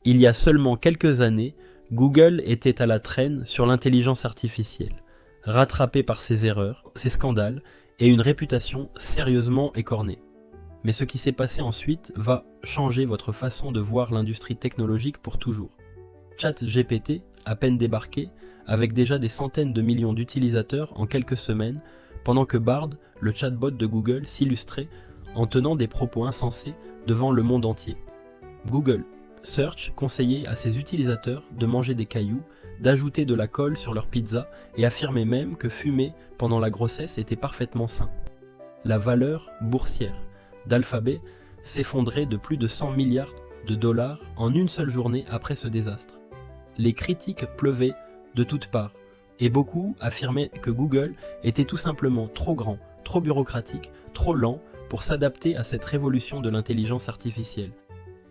Il y a seulement quelques années, Google était à la traîne sur l'intelligence artificielle, rattrapé par ses erreurs, ses scandales et une réputation sérieusement écornée. Mais ce qui s'est passé ensuite va changer votre façon de voir l'industrie technologique pour toujours. ChatGPT, à peine débarqué, avec déjà des centaines de millions d'utilisateurs en quelques semaines, pendant que Bard, le chatbot de Google, s'illustrait en tenant des propos insensés devant le monde entier. Google Search conseillait à ses utilisateurs de manger des cailloux, d'ajouter de la colle sur leur pizza et affirmait même que fumer pendant la grossesse était parfaitement sain. La valeur boursière d'Alphabet s'effondrait de plus de 100 milliards de dollars en une seule journée après ce désastre. Les critiques pleuvaient de toutes parts, et beaucoup affirmaient que Google était tout simplement trop grand, trop bureaucratique, trop lent pour s'adapter à cette révolution de l'intelligence artificielle.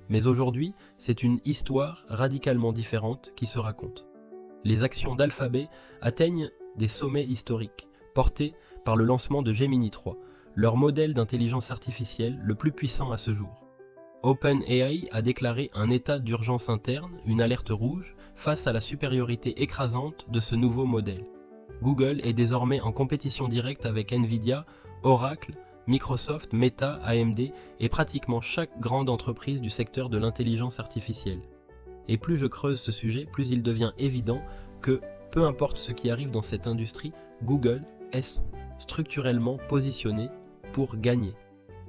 Mais aujourd'hui, c'est une histoire radicalement différente qui se raconte. Les actions d'Alphabet atteignent des sommets historiques, portés par le lancement de Gemini 3, leur modèle d'intelligence artificielle le plus puissant à ce jour. OpenAI a déclaré un état d'urgence interne, une alerte rouge, face à la supériorité écrasante de ce nouveau modèle. Google est désormais en compétition directe avec Nvidia, Oracle, Microsoft, Meta, AMD et pratiquement chaque grande entreprise du secteur de l'intelligence artificielle. Et plus je creuse ce sujet, plus il devient évident que, peu importe ce qui arrive dans cette industrie, Google est structurellement positionné pour gagner.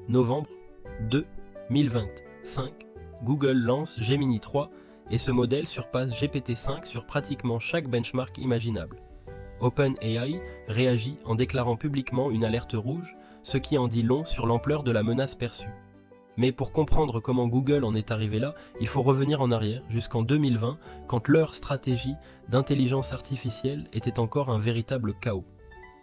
Novembre 2025, Google lance Gemini 3 et ce modèle surpasse GPT-5 sur pratiquement chaque benchmark imaginable. OpenAI réagit en déclarant publiquement une alerte rouge, ce qui en dit long sur l'ampleur de la menace perçue. Mais pour comprendre comment Google en est arrivé là, il faut revenir en arrière jusqu'en 2020, quand leur stratégie d'intelligence artificielle était encore un véritable chaos.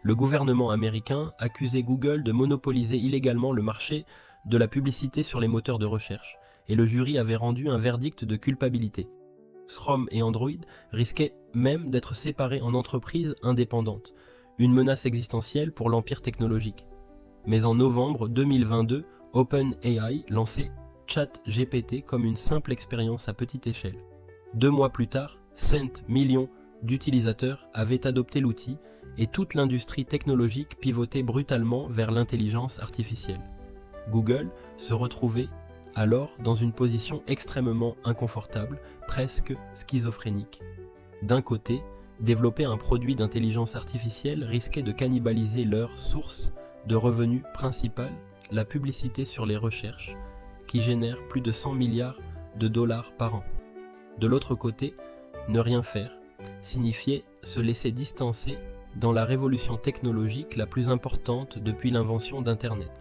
Le gouvernement américain accusait Google de monopoliser illégalement le marché de la publicité sur les moteurs de recherche, et le jury avait rendu un verdict de culpabilité. Chrome et Android risquaient même d'être séparés en entreprises indépendantes, une menace existentielle pour l'empire technologique. Mais en novembre 2022, OpenAI lançait ChatGPT comme une simple expérience à petite échelle. 2 mois plus tard, 5 millions d'utilisateurs avaient adopté l'outil et toute l'industrie technologique pivotait brutalement vers l'intelligence artificielle. Google se retrouvait alors dans une position extrêmement inconfortable, presque schizophrénique. D'un côté, développer un produit d'intelligence artificielle risquait de cannibaliser leur source de revenus principale, la publicité sur les recherches, qui génère plus de 100 milliards de dollars par an. De l'autre côté, ne rien faire signifiait se laisser distancer dans la révolution technologique la plus importante depuis l'invention d'Internet.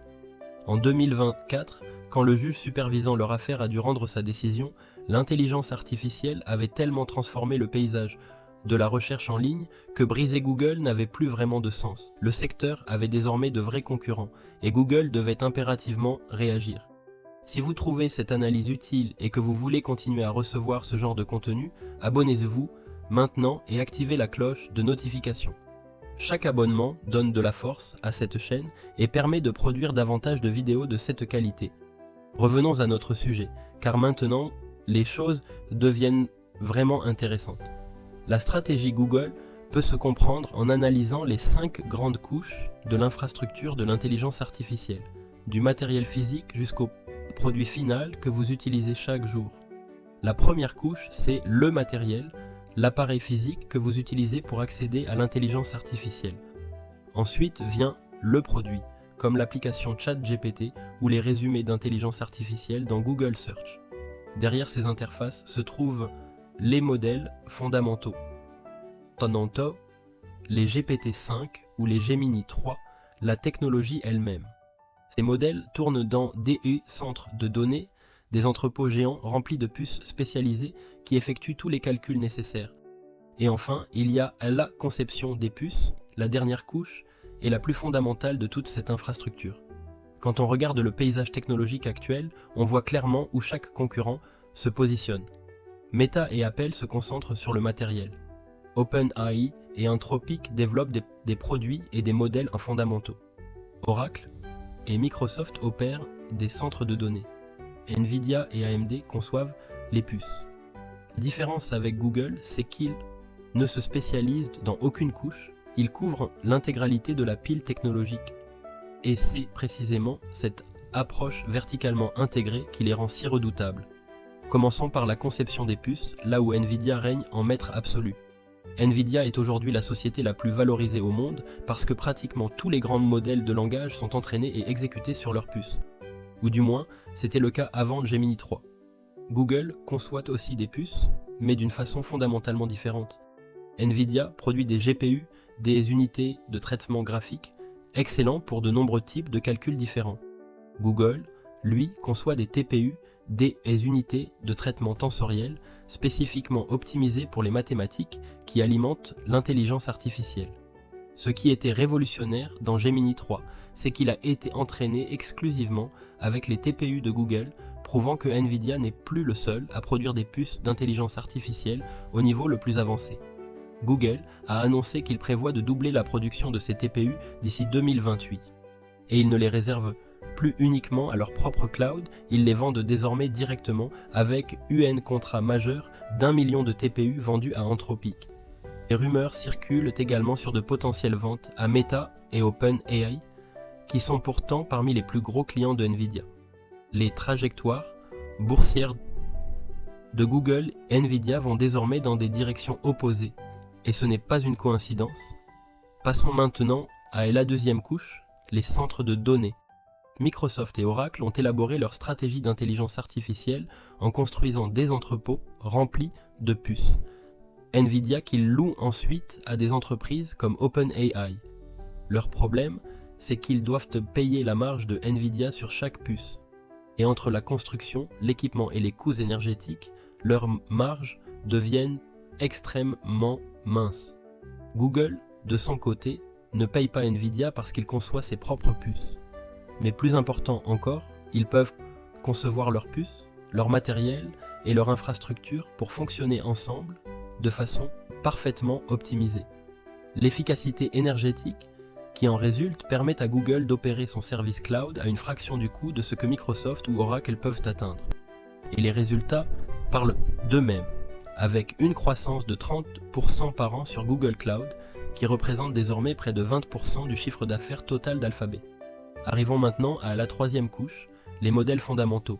En 2024, quand le juge supervisant leur affaire a dû rendre sa décision, l'intelligence artificielle avait tellement transformé le paysage de la recherche en ligne que briser Google n'avait plus vraiment de sens. Le secteur avait désormais de vrais concurrents et Google devait impérativement réagir. Si vous trouvez cette analyse utile et que vous voulez continuer à recevoir ce genre de contenu, abonnez-vous maintenant et activez la cloche de notification. Chaque abonnement donne de la force à cette chaîne et permet de produire davantage de vidéos de cette qualité. Revenons à notre sujet, car maintenant, les choses deviennent vraiment intéressantes. La stratégie Google peut se comprendre en analysant les 5 grandes couches de l'infrastructure de l'intelligence artificielle, du matériel physique jusqu'au produit final que vous utilisez chaque jour. La première couche, c'est le matériel, l'appareil physique que vous utilisez pour accéder à l'intelligence artificielle. Ensuite vient le produit, comme l'application ChatGPT ou les résumés d'intelligence artificielle dans Google Search. Derrière ces interfaces se trouvent les modèles fondamentaux. Tantôt, les GPT-5 ou les Gemini 3, la technologie elle-même. Ces modèles tournent dans des centres de données, des entrepôts géants remplis de puces spécialisées qui effectuent tous les calculs nécessaires. Et enfin, il y a la conception des puces, la dernière couche et la plus fondamentale de toute cette infrastructure. Quand on regarde le paysage technologique actuel, on voit clairement où chaque concurrent se positionne. Meta et Apple se concentrent sur le matériel. OpenAI et Anthropic développent des produits et des modèles en fondamentaux. Oracle et Microsoft opèrent des centres de données. Nvidia et AMD conçoivent les puces. La différence avec Google, c'est qu'il ne se spécialise dans aucune couche, il couvre l'intégralité de la pile technologique. Et c'est précisément cette approche verticalement intégrée qui les rend si redoutables. Commençons par la conception des puces, là où Nvidia règne en maître absolu. Nvidia est aujourd'hui la société la plus valorisée au monde parce que pratiquement tous les grands modèles de langage sont entraînés et exécutés sur leurs puces. Ou du moins, c'était le cas avant Gemini 3. Google conçoit aussi des puces, mais d'une façon fondamentalement différente. Nvidia produit des GPU, des unités de traitement graphique, excellents pour de nombreux types de calculs différents. Google, lui, conçoit des TPU, des unités de traitement tensoriel spécifiquement optimisées pour les mathématiques qui alimentent l'intelligence artificielle. Ce qui était révolutionnaire dans Gemini 3, c'est qu'il a été entraîné exclusivement avec les TPU de Google, prouvant que Nvidia n'est plus le seul à produire des puces d'intelligence artificielle au niveau le plus avancé. Google a annoncé qu'il prévoit de doubler la production de ces TPU d'ici 2028. Et ils ne les réservent plus uniquement à leur propre cloud, ils les vendent désormais directement avec un contrat majeur d'1 million de TPU vendus à Anthropic. Les rumeurs circulent également sur de potentielles ventes à Meta et OpenAI, qui sont pourtant parmi les plus gros clients de Nvidia. Les trajectoires boursières de Google et Nvidia vont désormais dans des directions opposées, et ce n'est pas une coïncidence. Passons maintenant à la deuxième couche, les centres de données. Microsoft et Oracle ont élaboré leur stratégie d'intelligence artificielle en construisant des entrepôts remplis de puces. Nvidia qu'ils louent ensuite à des entreprises comme OpenAI. Leur problème, c'est qu'ils doivent payer la marge de Nvidia sur chaque puce. Et entre la construction, l'équipement et les coûts énergétiques, leurs marges deviennent extrêmement minces. Google, de son côté, ne paye pas Nvidia parce qu'il conçoit ses propres puces. Mais plus important encore, ils peuvent concevoir leurs puces, leur matériel et leur infrastructure pour fonctionner ensemble de façon parfaitement optimisée. L'efficacité énergétique qui en résulte permet à Google d'opérer son service cloud à une fraction du coût de ce que Microsoft ou Oracle peuvent atteindre. Et les résultats parlent d'eux-mêmes, avec une croissance de 30% par an sur Google Cloud, qui représente désormais près de 20% du chiffre d'affaires total d'Alphabet. Arrivons maintenant à la troisième couche, les modèles fondamentaux.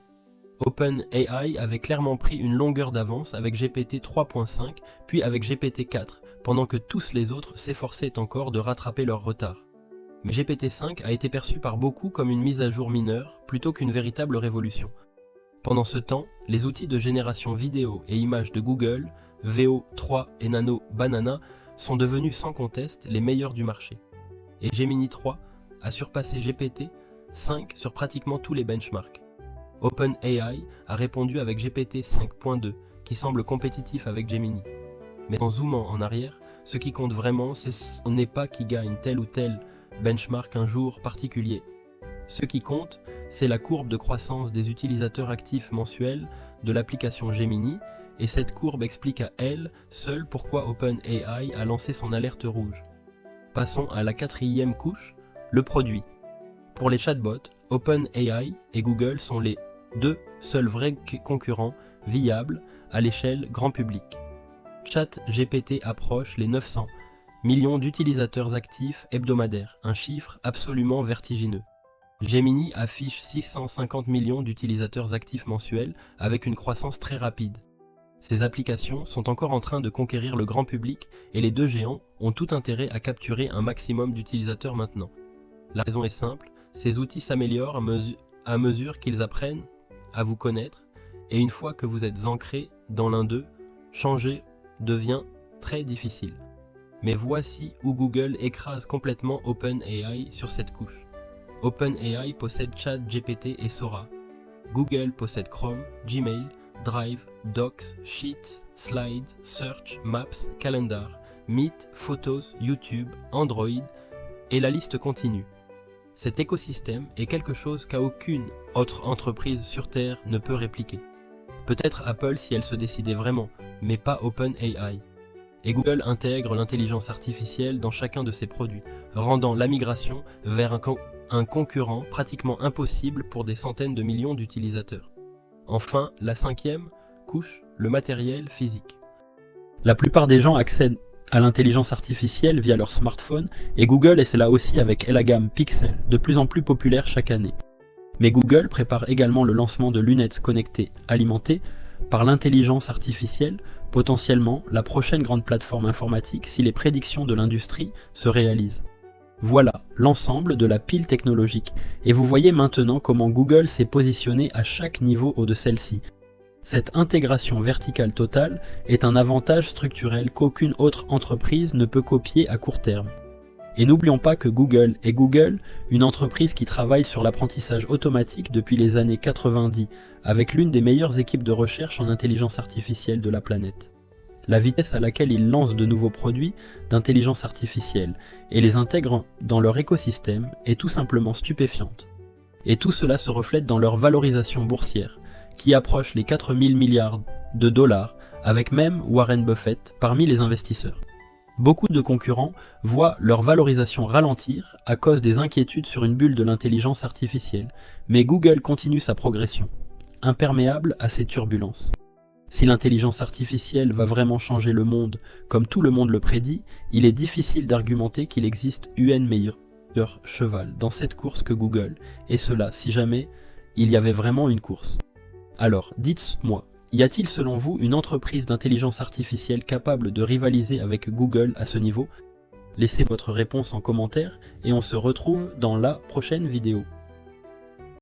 OpenAI avait clairement pris une longueur d'avance avec GPT 3.5, puis avec GPT 4, pendant que tous les autres s'efforçaient encore de rattraper leur retard. Mais GPT 5 a été perçu par beaucoup comme une mise à jour mineure, plutôt qu'une véritable révolution. Pendant ce temps, les outils de génération vidéo et images de Google, Veo 3 et Nano Banana, sont devenus sans conteste les meilleurs du marché. Et Gemini 3 a surpassé GPT 5 sur pratiquement tous les benchmarks. OpenAI a répondu avec GPT 5.2, qui semble compétitif avec Gemini. Mais en zoomant en arrière, ce qui compte vraiment, ce n'est pas qui gagne tel ou tel benchmark un jour particulier. Ce qui compte, c'est la courbe de croissance des utilisateurs actifs mensuels de l'application Gemini, et cette courbe explique à elle seule pourquoi OpenAI a lancé son alerte rouge. Passons à la quatrième couche, le produit. Pour les chatbots, OpenAI et Google sont les deux seuls vrais concurrents viables à l'échelle grand public. ChatGPT approche les 900 millions d'utilisateurs actifs hebdomadaires, un chiffre absolument vertigineux. Gemini affiche 650 millions d'utilisateurs actifs mensuels avec une croissance très rapide. Ces applications sont encore en train de conquérir le grand public et les deux géants ont tout intérêt à capturer un maximum d'utilisateurs maintenant. La raison est simple, ces outils s'améliorent à mesure qu'ils apprennent à vous connaître, et une fois que vous êtes ancré dans l'un d'eux, changer devient très difficile. Mais voici où Google écrase complètement OpenAI sur cette couche. OpenAI possède ChatGPT et Sora. Google possède Chrome, Gmail, Drive, Docs, Sheets, Slides, Search, Maps, Calendar, Meet, Photos, YouTube, Android, et la liste continue. Cet écosystème est quelque chose qu'aucune autre entreprise sur Terre ne peut répliquer. Peut-être Apple si elle se décidait vraiment, mais pas OpenAI. Et Google intègre l'intelligence artificielle dans chacun de ses produits, rendant la migration vers un concurrent pratiquement impossible pour des centaines de millions d'utilisateurs. Enfin, la cinquième couche, le matériel physique. La plupart des gens accèdent à l'intelligence artificielle via leur smartphone et Google est là aussi avec la gamme Pixel, de plus en plus populaire chaque année. Mais Google prépare également le lancement de lunettes connectées alimentées par l'intelligence artificielle, potentiellement la prochaine grande plateforme informatique si les prédictions de l'industrie se réalisent. Voilà l'ensemble de la pile technologique et vous voyez maintenant comment Google s'est positionné à chaque niveau de celle-ci. Cette intégration verticale totale est un avantage structurel qu'aucune autre entreprise ne peut copier à court terme. Et n'oublions pas que Google est Google, une entreprise qui travaille sur l'apprentissage automatique depuis les années 90, avec l'une des meilleures équipes de recherche en intelligence artificielle de la planète. La vitesse à laquelle ils lancent de nouveaux produits d'intelligence artificielle et les intègrent dans leur écosystème est tout simplement stupéfiante. Et tout cela se reflète dans leur valorisation boursière, qui approche les 4000 milliards de dollars, avec même Warren Buffett parmi les investisseurs. Beaucoup de concurrents voient leur valorisation ralentir à cause des inquiétudes sur une bulle de l'intelligence artificielle, mais Google continue sa progression, imperméable à ces turbulences. Si l'intelligence artificielle va vraiment changer le monde, comme tout le monde le prédit, il est difficile d'argumenter qu'il existe un meilleur cheval dans cette course que Google, et cela si jamais il y avait vraiment une course. Alors, dites-moi, y a-t-il selon vous une entreprise d'intelligence artificielle capable de rivaliser avec Google à ce niveau? Laissez votre réponse en commentaire et on se retrouve dans la prochaine vidéo.